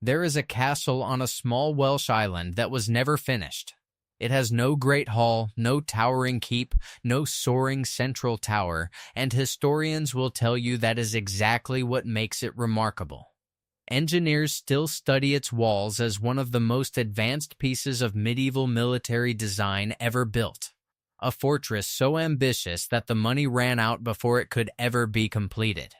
There is a castle on a small Welsh island that was never finished. It has no great hall, no towering keep, no soaring central tower, and historians will tell you that is exactly what makes it remarkable. Engineers still study its walls as one of the most advanced pieces of medieval military design ever built. A fortress so ambitious that the money ran out before it could ever be completed.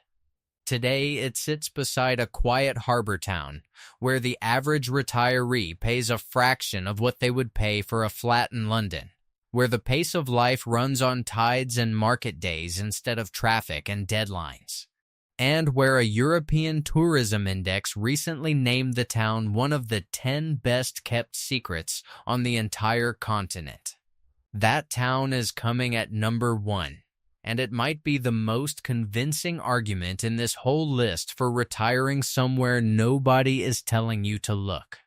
Today, it sits beside a quiet harbor town, where the average retiree pays a fraction of what they would pay for a flat in London, where the pace of life runs on tides and market days instead of traffic and deadlines, and where a European Tourism Index recently named the town one of the 10 best-kept secrets on the entire continent. That town is coming at number 1. And it might be the most convincing argument in this whole list for retiring somewhere nobody is telling you to look.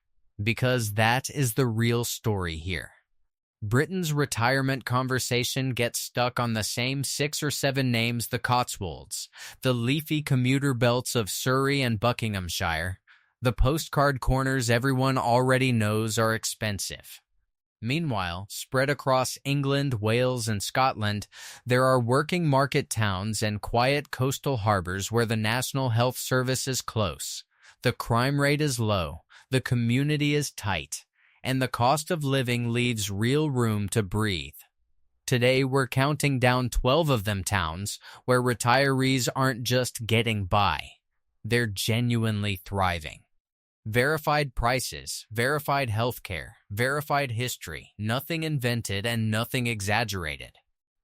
Because that is the real story here. Britain's retirement conversation gets stuck on the same 6 or 7 names: the Cotswolds, the leafy commuter belts of Surrey and Buckinghamshire, the postcard corners everyone already knows are expensive. Meanwhile, spread across England, Wales, and Scotland, there are working market towns and quiet coastal harbors where the National Health Service is close, the crime rate is low, the community is tight, and the cost of living leaves real room to breathe. Today, we're counting down 12 of them towns where retirees aren't just getting by, they're genuinely thriving. Verified prices, verified healthcare, verified history, nothing invented and nothing exaggerated.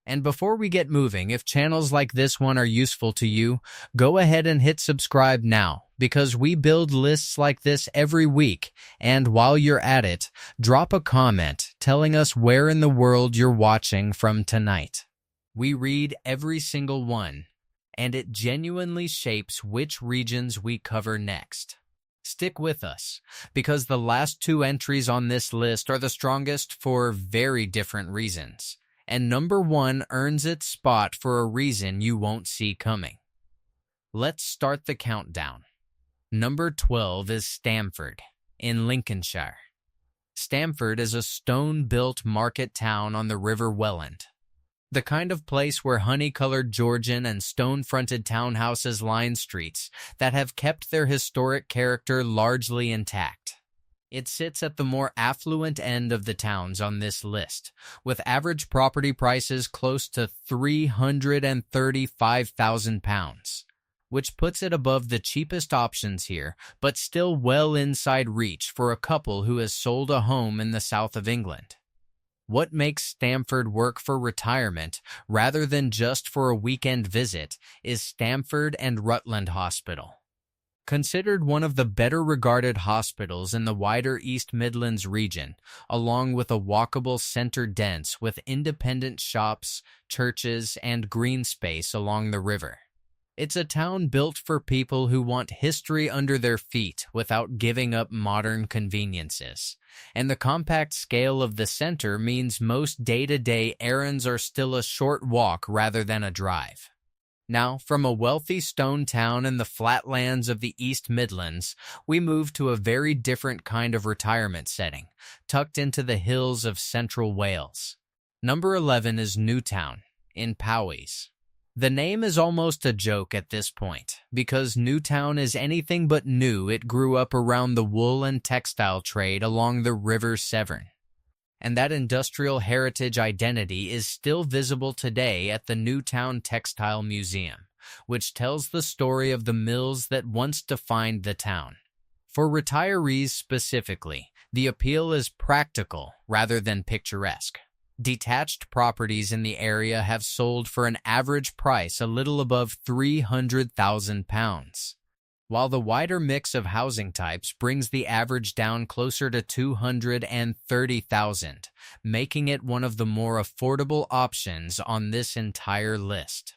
And before we get moving, if channels like this one are useful to you, go ahead and hit subscribe now, because we build lists like this every week. And while you're at it, drop a comment telling us where in the world you're watching from tonight. We read every single one, and it genuinely shapes which regions we cover next. Stick with us, because the last 2 entries on this list are the strongest for very different reasons, and number 1 earns its spot for a reason you won't see coming. Let's start the countdown. Number 12 is Stamford, in Lincolnshire. Stamford is a stone-built market town on the River Welland. The kind of place where honey-colored Georgian and stone-fronted townhouses line streets that have kept their historic character largely intact. It sits at the more affluent end of the towns on this list, with average property prices close to £335,000, which puts it above the cheapest options here, but still well inside reach for a couple who has sold a home in the south of England. What makes Stamford work for retirement rather than just for a weekend visit is Stamford and Rutland Hospital. Considered one of the better regarded hospitals in the wider East Midlands region, along with a walkable centre dense with independent shops, churches, and green space along the river. It's a town built for people who want history under their feet without giving up modern conveniences. And the compact scale of the center means most day-to-day errands are still a short walk rather than a drive. Now, from a wealthy stone town in the flatlands of the East Midlands, we move to a very different kind of retirement setting, tucked into the hills of central Wales. Number 11 is Newtown, in Powys. The name is almost a joke at this point, because Newtown is anything but new. It grew up around the wool and textile trade along the River Severn. And that industrial heritage identity is still visible today at the Newtown Textile Museum, which tells the story of the mills that once defined the town. For retirees specifically, the appeal is practical rather than picturesque. Detached properties in the area have sold for an average price a little above £300,000, while the wider mix of housing types brings the average down closer to £230,000, making it one of the more affordable options on this entire list.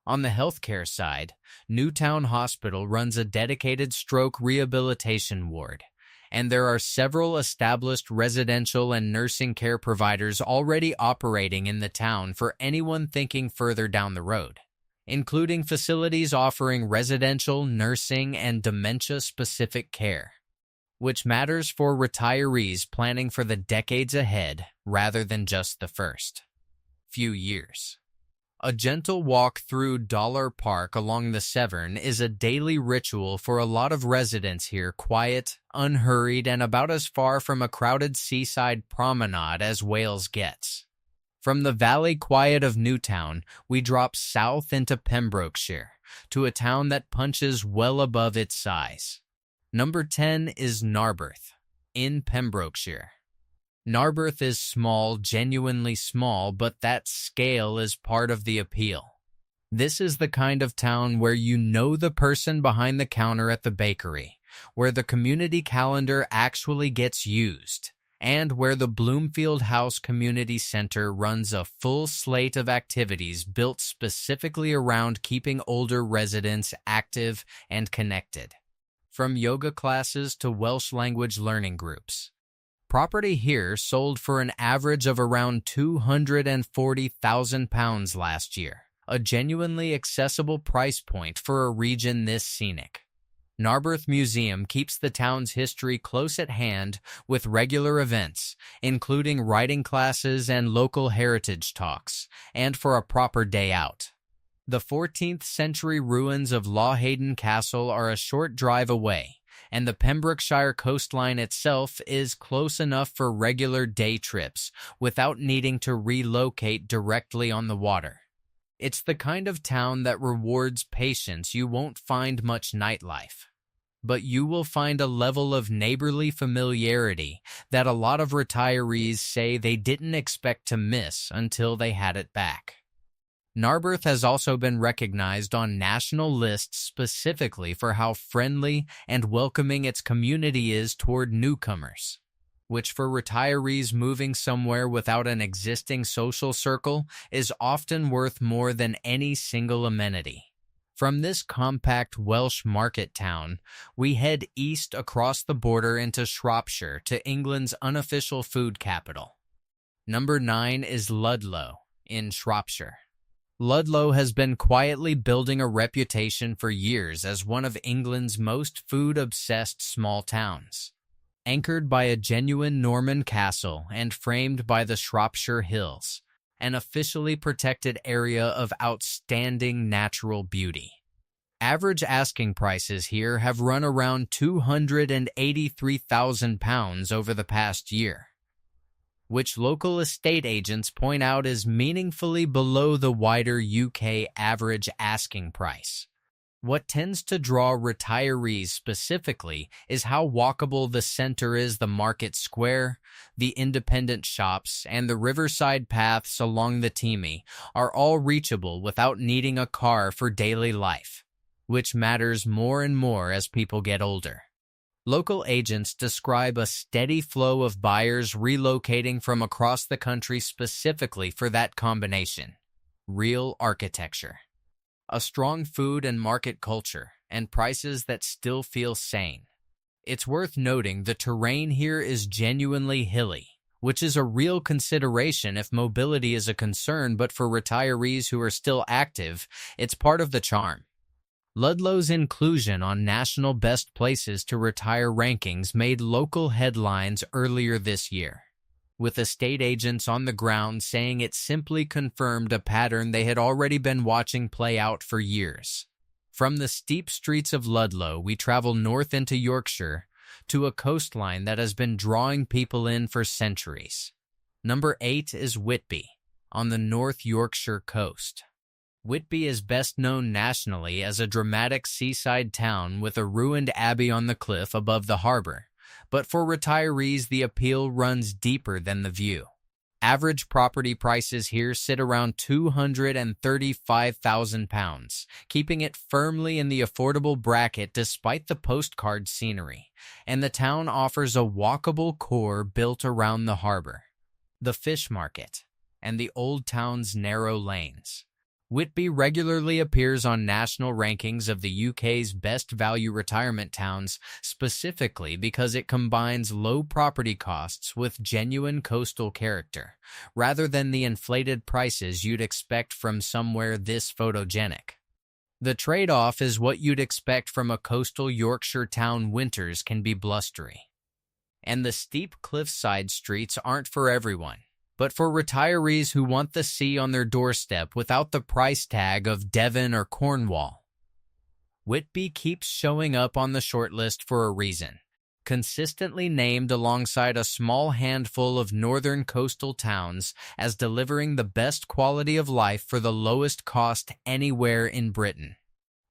On the healthcare side, Newtown Hospital runs a dedicated stroke rehabilitation ward, and there are several established residential and nursing care providers already operating in the town for anyone thinking further down the road, including facilities offering residential, nursing, and dementia-specific care. which matters for retirees planning for the decades ahead rather than just the first few years. A gentle walk through Dollar Park along the Severn is a daily ritual for a lot of residents here, quiet, unhurried, and about as far from a crowded seaside promenade as Wales gets. From the valley quiet of Newtown, we drop south into Pembrokeshire, to a town that punches well above its size. Number 10 is Narberth, in Pembrokeshire. Narberth is small, genuinely small, but that scale is part of the appeal. This is the kind of town where you know the person behind the counter at the bakery, where the community calendar actually gets used, and where the Bloomfield House Community Center runs a full slate of activities built specifically around keeping older residents active and connected. From yoga classes to Welsh language learning groups. Property here sold for an average of around £240,000 last year, a genuinely accessible price point for a region this scenic. Narberth Museum keeps the town's history close at hand with regular events, including writing classes and local heritage talks, and for a proper day out. The 14th century ruins of Lawhaden Castle are a short drive away, and the Pembrokeshire coastline itself is close enough for regular day trips without needing to relocate directly on the water. It's the kind of town that rewards patience. You won't find much nightlife, but you will find a level of neighborly familiarity that a lot of retirees say they didn't expect to miss until they had it back. Narberth has also been recognized on national lists specifically for how friendly and welcoming its community is toward newcomers, which for retirees moving somewhere without an existing social circle is often worth more than any single amenity. From this compact Welsh market town, we head east across the border into Shropshire to England's unofficial food capital. Number 9 is Ludlow, in Shropshire. Ludlow has been quietly building a reputation for years as one of England's most food-obsessed small towns. Anchored by a genuine Norman castle and framed by the Shropshire Hills, an officially protected area of outstanding natural beauty. Average asking prices here have run around £283,000 over the past year, which local estate agents point out is meaningfully below the wider UK average asking price. What tends to draw retirees specifically is how walkable the center is. The market square, the independent shops, and the riverside paths along the Teme are all reachable without needing a car for daily life, which matters more and more as people get older. Local agents describe a steady flow of buyers relocating from across the country specifically for that combination. Real architecture, a strong food and market culture, and prices that still feel sane. It's worth noting the terrain here is genuinely hilly, which is a real consideration if mobility is a concern, but for retirees who are still active, it's part of the charm. Ludlow's inclusion on National Best Places to Retire rankings made local headlines earlier this year, with estate agents on the ground saying it simply confirmed a pattern they had already been watching play out for years. From the steep streets of Ludlow, we travel north into Yorkshire to a coastline that has been drawing people in for centuries. Number 8 is Whitby, on the North Yorkshire coast. Whitby is best known nationally as a dramatic seaside town with a ruined abbey on the cliff above the harbor, but for retirees the appeal runs deeper than the view. Average property prices here sit around £235,000, keeping it firmly in the affordable bracket despite the postcard scenery, and the town offers a walkable core built around the harbor, the fish market, and the old town's narrow lanes. Whitby regularly appears on national rankings of the UK's best value retirement towns, specifically because it combines low property costs with genuine coastal character, rather than the inflated prices you'd expect from somewhere this photogenic. The trade-off is what you'd expect from a coastal Yorkshire town. Winters can be blustery, and the steep cliffside streets aren't for everyone. But for retirees who want the sea on their doorstep without the price tag of Devon or Cornwall, Whitby keeps showing up on the shortlist for a reason. Consistently named alongside a small handful of northern coastal towns as delivering the best quality of life for the lowest cost anywhere in Britain.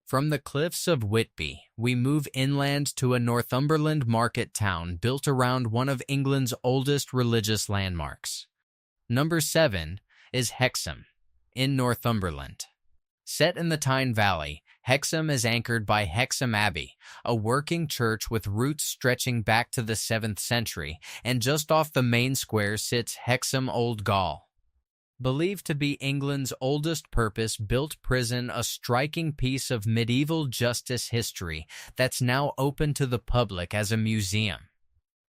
From the cliffs of Whitby, we move inland to a Northumberland market town built around one of England's oldest religious landmarks. Number 7 is Hexham, in Northumberland. Set in the Tyne Valley, Hexham is anchored by Hexham Abbey, a working church with roots stretching back to the 7th century, and just off the main square sits Hexham Old Gaol. Believed to be England's oldest purpose-built prison, a striking piece of medieval justice history that's now open to the public as a museum.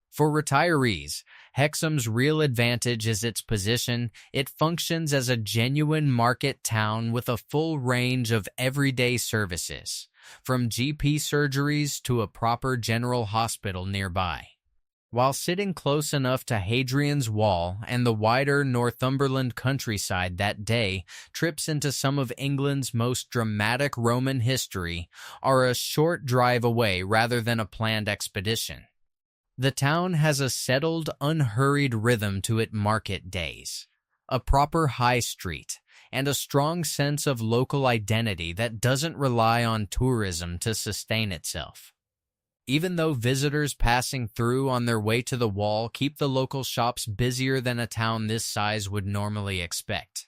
For retirees, Hexham's real advantage is its position. It functions as a genuine market town with a full range of everyday services, from GP surgeries to a proper general hospital nearby. While sitting close enough to Hadrian's Wall and the wider Northumberland countryside that day, trips into some of England's most dramatic Roman history are a short drive away rather than a planned expedition. The town has a settled, unhurried rhythm to its market days, a proper high street, and a strong sense of local identity that doesn't rely on tourism to sustain itself. Even though visitors passing through on their way to the wall keep the local shops busier than a town this size would normally expect.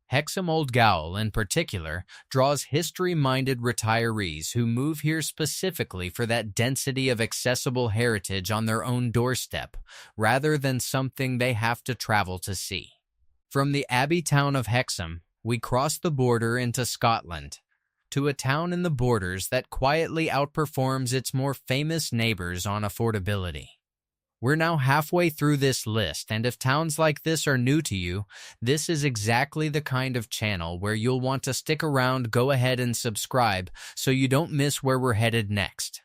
Hexham Old Gaol, in particular, draws history-minded retirees who move here specifically for that density of accessible heritage on their own doorstep, rather than something they have to travel to see. From the abbey town of Hexham, we cross the border into Scotland, to a town in the borders that quietly outperforms its more famous neighbors on affordability. We're now halfway through this list, and if towns like this are new to you, this is exactly the kind of channel where you'll want to stick around. Go ahead and subscribe so you don't miss where we're headed next.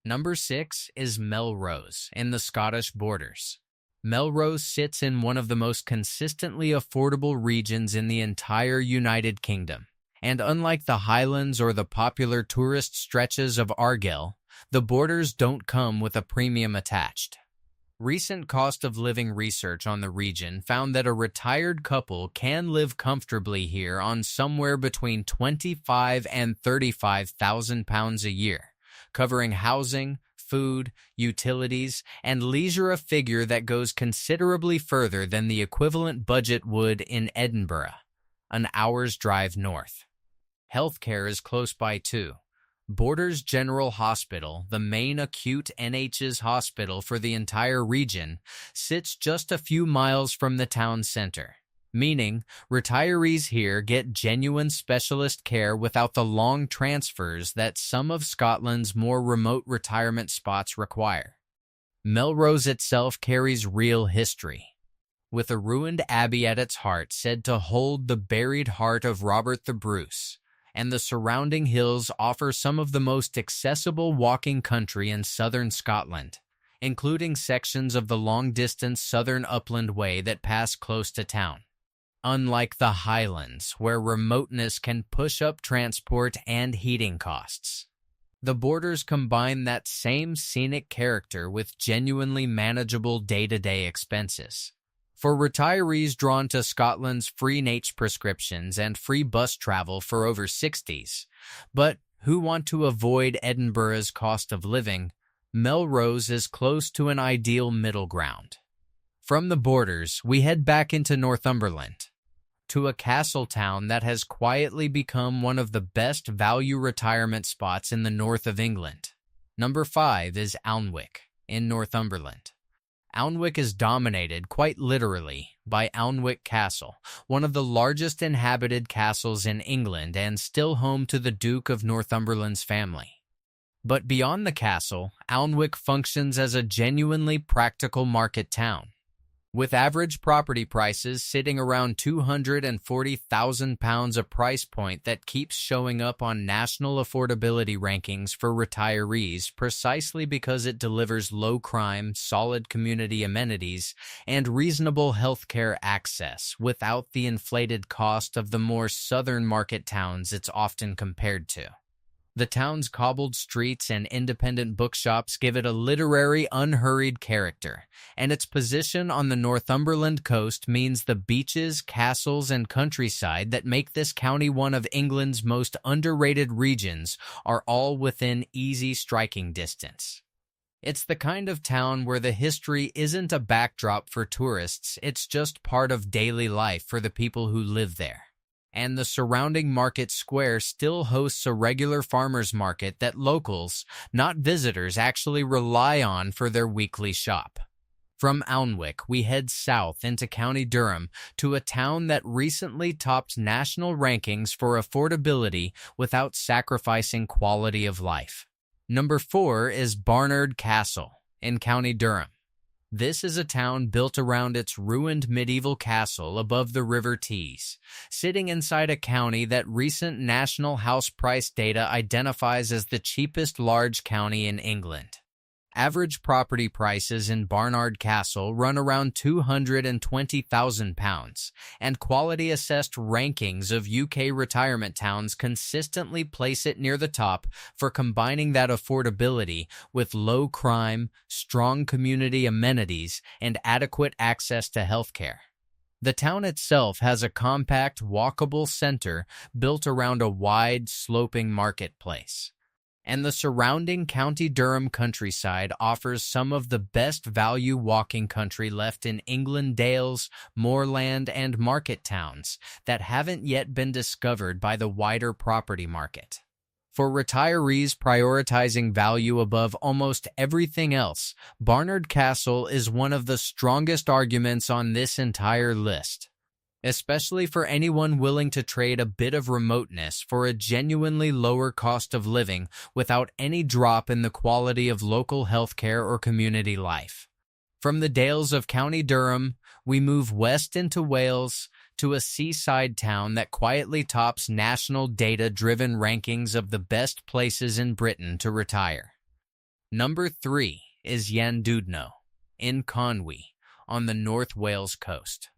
Number 6 is Melrose, in the Scottish borders. Melrose sits in one of the most consistently affordable regions in the entire United Kingdom, and unlike the Highlands or the popular tourist stretches of Argyll, the borders don't come with a premium attached. Recent cost of living research on the region found that a retired couple can live comfortably here on somewhere between £25,000 and £35,000 a year, covering housing, food, utilities, and leisure, a figure that goes considerably further than the equivalent budget would in Edinburgh, an hour's drive north. Healthcare is close by too. Borders General Hospital, the main acute NHS hospital for the entire region, sits just a few miles from the town centre, meaning retirees here get genuine specialist care without the long transfers that some of Scotland's more remote retirement spots require. Melrose itself carries real history, with a ruined abbey at its heart said to hold the buried heart of Robert the Bruce, and the surrounding hills offer some of the most accessible walking country in southern Scotland, including sections of the long-distance Southern Upland Way that pass close to town. Unlike the Highlands, where remoteness can push up transport and heating costs, the borders combine that same scenic character with genuinely manageable day-to-day expenses. For retirees drawn to Scotland's free NH prescriptions and free bus travel for over 60s, but who want to avoid Edinburgh's cost of living, Melrose is close to an ideal middle ground. From the borders, we head back into Northumberland, to a castle town that has quietly become one of the best value retirement spots in the north of England. Number 5 is Alnwick, in Northumberland. Alnwick is dominated, quite literally, by Alnwick Castle, one of the largest inhabited castles in England and still home to the Duke of Northumberland's family. But beyond the castle, Alnwick functions as a genuinely practical market town. With average property prices sitting around £240,000, a price point that keeps showing up on national affordability rankings for retirees precisely because it delivers low crime, solid community amenities, and reasonable healthcare access without the inflated cost of the more southern market towns it's often compared to. The town's cobbled streets and independent bookshops give it a literary, unhurried character, and its position on the Northumberland coast means the beaches, castles, and countryside that make this county one of England's most underrated regions are all within easy striking distance. It's the kind of town where the history isn't a backdrop for tourists, it's just part of daily life for the people who live there. And the surrounding market square still hosts a regular farmers market that locals, not visitors, actually rely on for their weekly shop. From Alnwick, we head south into County Durham to a town that recently topped national rankings for affordability without sacrificing quality of life. Number 4 is Barnard Castle in County Durham. This is a town built around its ruined medieval castle above the River Tees, sitting inside a county that recent national house price data identifies as the cheapest large county in England. Average property prices in Barnard Castle run around £220,000, and quality-assessed rankings of UK retirement towns consistently place it near the top for combining that affordability with low crime, strong community amenities, and adequate access to healthcare. The town itself has a compact, walkable center built around a wide, sloping marketplace. And the surrounding County Durham countryside offers some of the best value walking country left in England dales, moorland, and market towns that haven't yet been discovered by the wider property market. For retirees prioritizing value above almost everything else, Barnard Castle is one of the strongest arguments on this entire list, especially for anyone willing to trade a bit of remoteness for a genuinely lower cost of living without any drop in the quality of local healthcare or community life. From the dales of County Durham, we move west into Wales to a seaside town that quietly tops national data-driven rankings of the best places in Britain to retire. Number 3 is Llandudno in Conwy on the North Wales coast.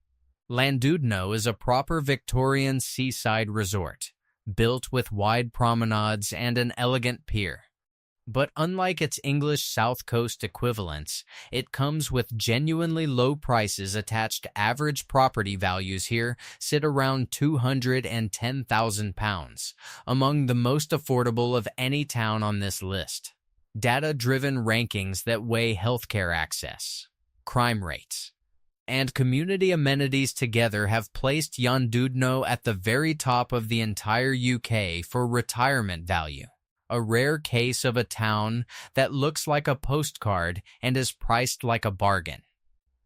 Llandudno is a proper Victorian seaside resort, built with wide promenades and an elegant pier. But unlike its English South Coast equivalents, it comes with genuinely low prices attached. Average property values here sit around £210,000, among the most affordable of any town on this list. Data-driven rankings that weigh healthcare access, crime rates, and community amenities together have placed Llandudno at the very top of the entire UK for retirement value, a rare case of a town that looks like a postcard and is priced like a bargain.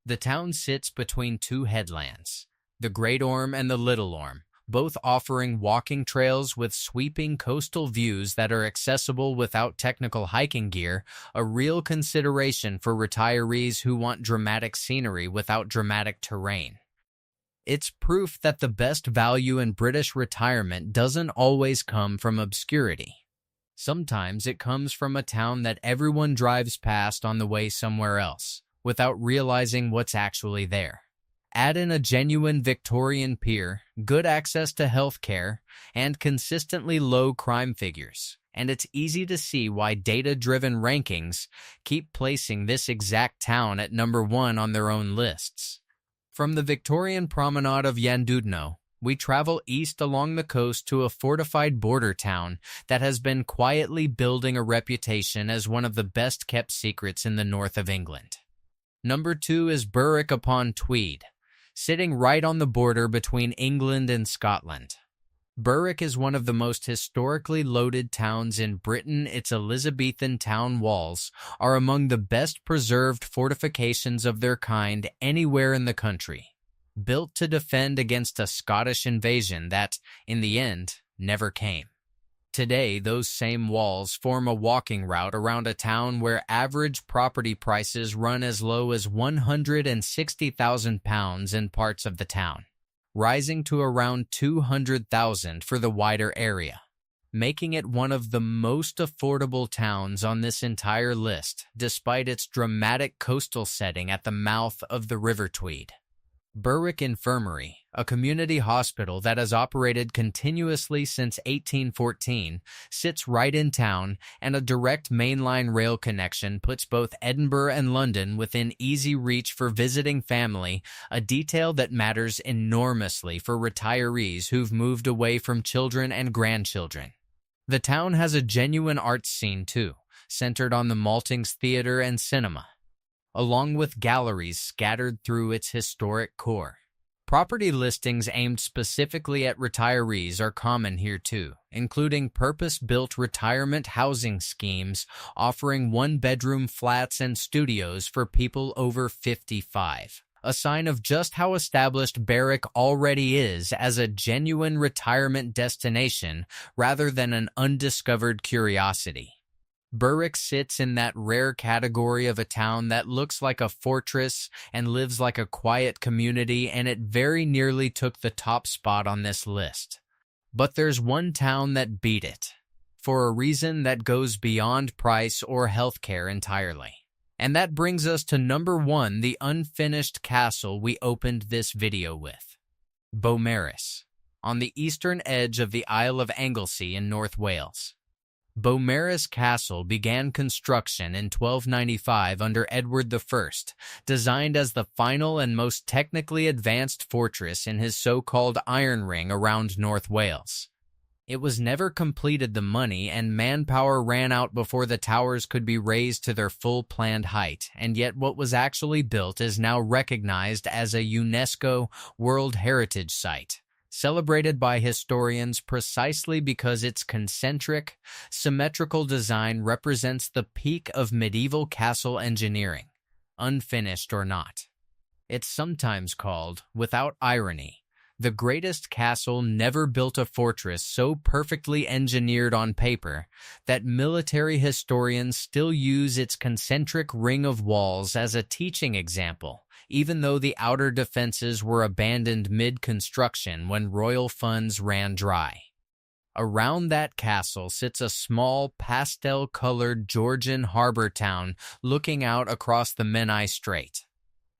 The town sits between two headlands, the Great Orme and the Little Orme, both offering walking trails with sweeping coastal views that are accessible without technical hiking gear, a real consideration for retirees who want dramatic scenery without dramatic terrain. It's proof that the best value in British retirement doesn't always come from obscurity. Sometimes it comes from a town that everyone drives past on the way somewhere else, without realizing what's actually there. Add in a genuine Victorian pier, good access to healthcare, and consistently low crime figures, and it's easy to see why data-driven rankings keep placing this exact town at number 1 on their own lists. From the Victorian promenade of Llandudno, we travel east along the coast to a fortified border town that has been quietly building a reputation as one of the best-kept secrets in the north of England. Number 2 is Berwick-upon-Tweed, sitting right on the border between England and Scotland. Berwick is one of the most historically loaded towns in Britain. Its Elizabethan town walls are among the best preserved fortifications of their kind anywhere in the country, built to defend against a Scottish invasion that, in the end, never came. Today, those same walls form a walking route around a town where average property prices run as low as £160,000 in parts of the town, rising to around £200,000 for the wider area, making it one of the most affordable towns on this entire list, despite its dramatic coastal setting at the mouth of the River Tweed. Berwick Infirmary, a community hospital that has operated continuously since 1814, sits right in town, and a direct mainline rail connection puts both Edinburgh and London within easy reach for visiting family, a detail that matters enormously for retirees who've moved away from children and grandchildren. The town has a genuine arts scene too, centered on the Maltings Theatre and Cinema, along with galleries scattered through its historic core. Property listings aimed specifically at retirees are common here too, including purpose-built retirement housing schemes offering one-bedroom flats and studios for people over 55. A sign of just how established Berwick already is as a genuine retirement destination rather than an undiscovered curiosity. Berwick sits in that rare category of a town that looks like a fortress and lives like a quiet community, and it very nearly took the top spot on this list. But there's one town that beat it, for a reason that goes beyond price or healthcare entirely. And that brings us to number 1, the unfinished castle we opened this video with. Beaumaris, on the eastern edge of the Isle of Anglesey in North Wales. Beaumaris Castle began construction in 1295 under Edward I, designed as the final and most technically advanced fortress in his so-called Iron Ring around North Wales. It was never completed. The money and manpower ran out before the towers could be raised to their full planned height, and yet what was actually built is now recognized as a UNESCO World Heritage Site, celebrated by historians precisely because its concentric, symmetrical design represents the peak of medieval castle engineering, unfinished or not. It's sometimes called, without irony, the greatest castle never built, a fortress so perfectly engineered on paper that military historians still use its concentric ring of walls as a teaching example, even though the outer defenses were abandoned mid-construction when royal funds ran dry. Around that castle sits a small, pastel-colored Georgian harbor town looking out across the Menai Strait.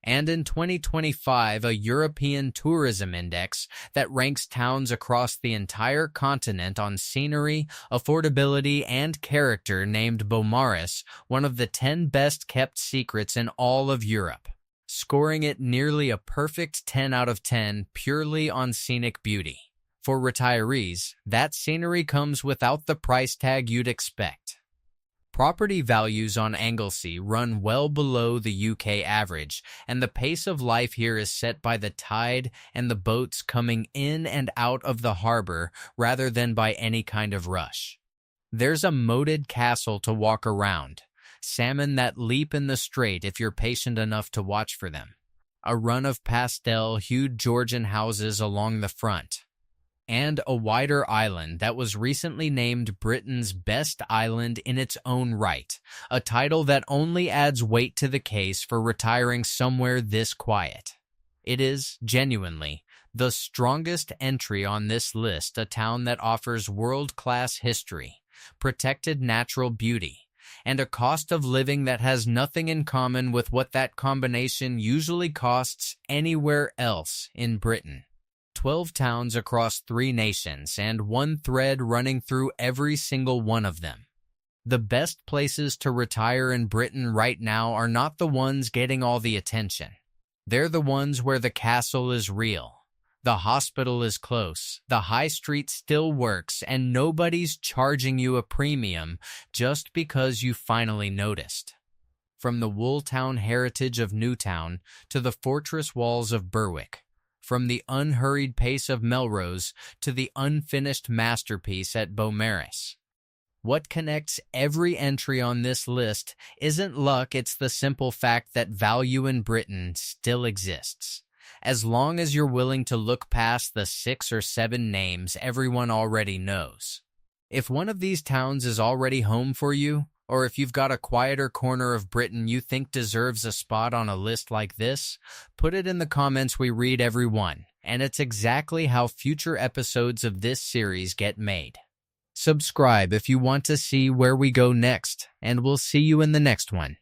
And in 2025, a European tourism index that ranks towns across the entire continent on scenery, affordability, and character named Beaumaris one of the 10 best-kept secrets in all of Europe, scoring it nearly a perfect 10 out of 10 purely on scenic beauty. For retirees, that scenery comes without the price tag you'd expect. Property values on Anglesey run well below the UK average, and the pace of life here is set by the tide and the boats coming in and out of the harbor rather than by any kind of rush. There's a moated castle to walk around, salmon that leap in the strait if you're patient enough to watch for them, a run of pastel-hued Georgian houses along the front, and a wider island that was recently named Britain's best island in its own right, a title that only adds weight to the case for retiring somewhere this quiet. It is, genuinely, the strongest entry on this list, a town that offers world-class history, protected natural beauty, and a cost of living that has nothing in common with what that combination usually costs anywhere else in Britain. 12 towns across 3 nations, and one thread running through every single one of them. The best places to retire in Britain right now are not the ones getting all the attention. They're the ones where the castle is real, the hospital is close, the high street still works, and nobody's charging you a premium just because you finally noticed. From the wool town heritage of Newtown to the fortress walls of Berwick, from the unhurried pace of Melrose to the unfinished masterpiece at Beaumaris. What connects every entry on this list isn't luck, it's the simple fact that value in Britain still exists, as long as you're willing to look past the 6 or 7 names everyone already knows. If one of these towns is already home for you, or if you've got a quieter corner of Britain you think deserves a spot on a list like this, put it in the comments. We read every one, and it's exactly how future episodes of this series get made. Subscribe if you want to see where we go next, and we'll see you in the next one.